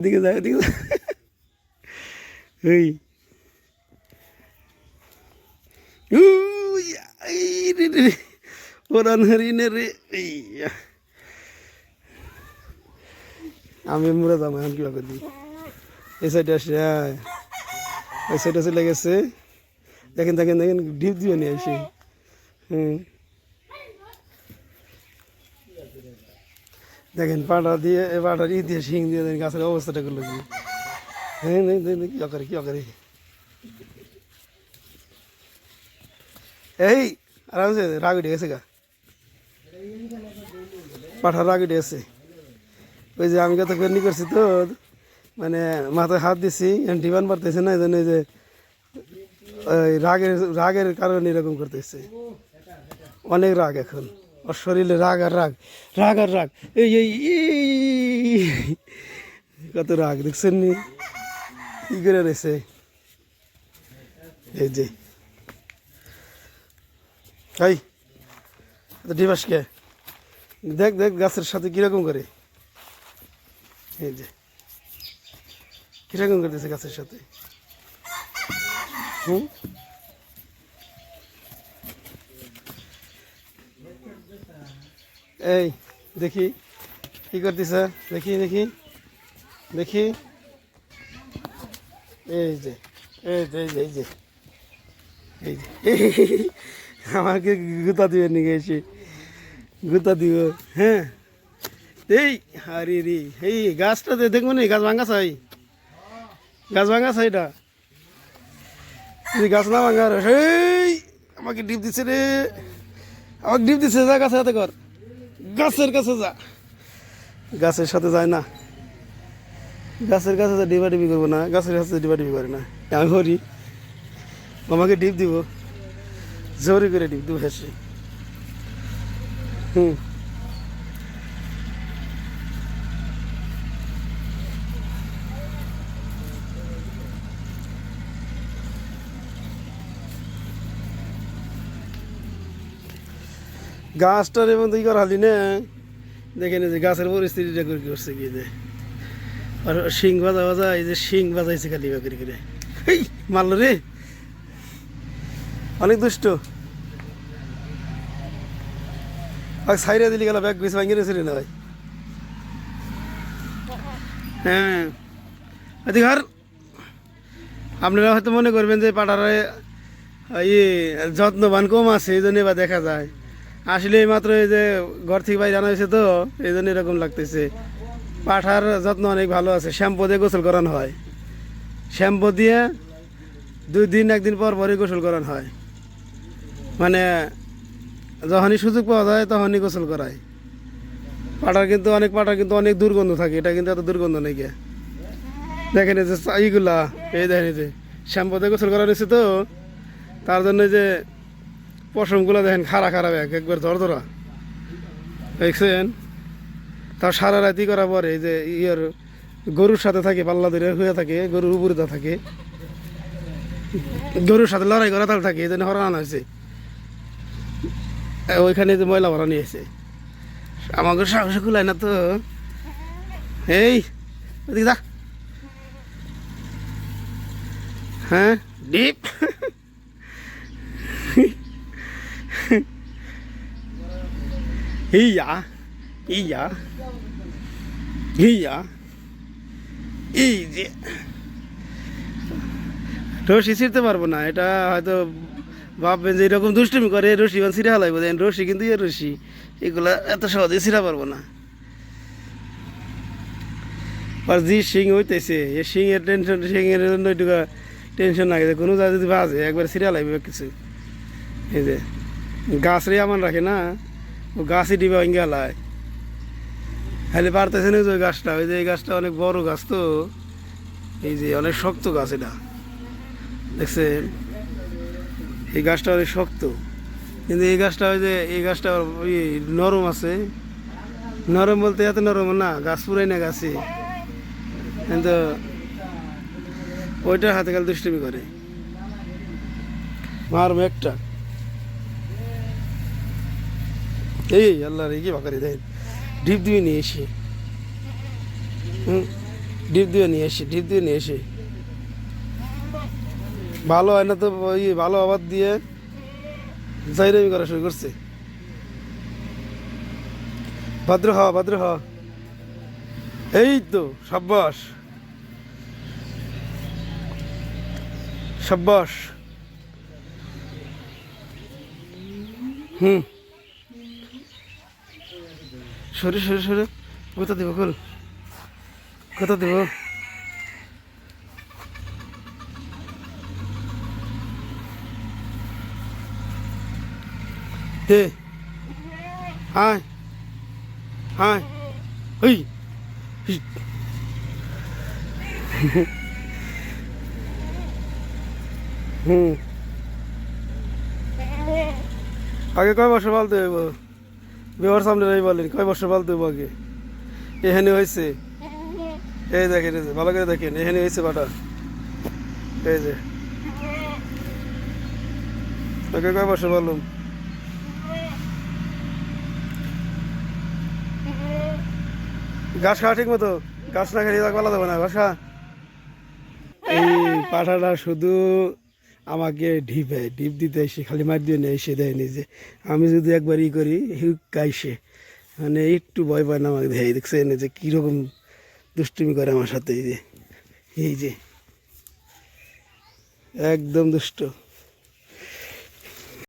দিকে যায় দিকে এই ওরান হরিণে রে এই আমি মুড়ে যাবো এখন কিবা করি এই সাইডে আসে ওই সাইডে চলে গেছে দেখেন দেখেন দেখেন ডিপ দিয়ে নিয়ে আসি দেখেন পাটা দিয়ে পাটা দিয়ে শিং দিয়ে দেন গাছের অবস্থাটা করলো কি হ্যাঁ কি করে কি করে এই আরামসে রাগ উঠে গেছে গা পাঠার রাগ উঠে গেছে ওই যে আমি কত ফেরনি করছি তো মানে মাথায় হাত দিছি ডিমান্ড পারতেছে না এই জন্য যে ওই রাগের কারণে এরকম করতেছে অনেক রাগ এখন ওর শরীরে রাগ আর রাগ রাগ আর রাগ এই কত রাগ দেখছেন নি কি করে রয়েছে এই যে এই ডিবাসকে দেখ দেখ গাছের সাথে কিরকম করে এই যে কিরকম করতেছে গাছের সাথে এই দেখি কি করতেছে দেখি দেখি দেখি এই যে এই যে এই যে এই যে আমাকে গুতা দিবে নিয়ে এসে গুতা দিব হ্যাঁ এই আরে রে এই গাছটাতে দেখবো নি গাছ ভাঙা চাই গাছ ভাঙা চাইটা গাছ না ভাঙা সেই আমাকে ডিপ দিচ্ছে রে আমাকে ডিপ দিচ্ছে যা গাছের হাতে কর গাছের কাছে যা গাছের সাথে যায় না গাছের কাছে যা ডিবাডিবি করবো না গাছের কাছে ডিবাডিবি করে না আমি হরি আমাকে ডিপ দিব জোরে করে ডিপ দিব হেসে গাছটার এবং তুই করালি না দেখেন যে গাছের পরিস্থিতিটা করে করছে কি যে আর শিং বাজা বাজা এই যে শিং বাজাইছে খালি করে করে এই মারল রে অনেক দুষ্ট সাইডে দিলি গেল ব্যাগ বেশি ভাঙিয়ে রেছিল না ভাই হ্যাঁ ঘর আপনারা হয়তো মনে করবেন যে পাটারে যত্নবান কম আছে এই জন্য বা দেখা যায় আসলে মাত্র এই যে ঘর থেকে বাইরে আনা হয়েছে তো এই জন্য এরকম লাগতেছে পাঠার যত্ন অনেক ভালো আছে শ্যাম্পু দিয়ে গোসল করানো হয় শ্যাম্পু দিয়ে 2 দিন 1 দিন পর পরই গোসল করানো হয় মানে যখনই সুযোগ পাওয়া যায় তখনই গোসল করায় পাঠার কিন্তু অনেক দুর্গন্ধ থাকে এটা কিন্তু এত দুর্গন্ধ নেই কে দেখেন এই যে এইগুলা এই দেখেন এই যে শ্যাম্পু দিয়ে গোসল করানো হয়েছে তো তার জন্য যে পশমগুলো দেখেন খাড়া খারাপ একবার ধরা দেখছেন তার সারা রাতি করার পরে এই যে ইয়ার গরুর সাথে থাকে পাল্লা ধরে হয়ে থাকে গরুর উপরে থাকে গরুর সাথে লড়াই করা তাল থাকে এই জন্য হরানো হয়েছে ওইখানে যে ময়লা ভরা নিয়েছে আমাকে সাহস খুলায় না তো এই ওদিকে যা হ্যাঁ ডিপ হিয়া ইয়া হিয়া এই যে রশি ছিঁড়তে পারবো না এটা হয়তো ভাববেন যে এরকম দুষ্টুমি করে রশি ছিঁড়া হলাই বোঝেন রশি কিন্তু রশি এগুলা এত সহজে ছিঁড়া পারবো না আর যে শিং হইতেছে এ শিংয়ের টেনশন শিংয়ের জন্য একটু টেনশন লাগে যে কোনো জায়গায় যদি বাজে একবার ছিঁড়া লাগবে কিছু এই যে গাছ রে আমার রাখে না ও গাছই ডিবা ভেঙে লায় খালি পারতেছে না যে ওই গাছটা ওই যে এই গাছটা অনেক বড় গাছ তো এই যে অনেক শক্ত গাছ এটা দেখছেন এই গাছটা অনেক শক্ত কিন্তু এই গাছটা ওই যে এই গাছটা ওই নরম আছে নরম বলতে এত নরম না গাছ পুরাই না গাছে কিন্তু ওইটার হাতে কাল দুষ্টুমি করে মারবো একটা এই আল্লাহ রে কি বাকারি দেয় ডিপ দিয়ে নিয়ে এসে ডিপ দিয়ে নিয়ে এসে ডিপ দিয়ে নিয়ে এসে ভালো হয় না তো ওই ভালো আবাদ দিয়ে জাইরামি করা শুরু করছে। ভদ্র হ এই তো সাব্বাস সাব্বাস। হুম সরে সরে সরে কোথা দেবো খোল কোথা দেবো দে হায় হায় ওই হুম আগে কয় বছর পালতে হইব বিবাহর সামনে রই বলেন কয় বছর পালতে হইব আগে এখানে হয়েছে এই দেখেন এই যে ভালো করে দেখেন এখানে হয়েছে বাটা এই যে আগে কয় বছর পালুম ঘাস খাওয়া ঠিক মতো ঘাস না খেলে পালা দেবে না ঘাস খা এই পাঠাটা শুধু আমাকে ঢিপ দিতে এসে খালি মার দিয়ে নিয়ে এসে দেয় নিজে আমি যদি একবার ই করি গাইসে মানে একটু ভয় পায় না আমাকে দেয় দেখছেন যে কীরকম দুষ্টুমি করে আমার সাথে এই যে একদম দুষ্ট।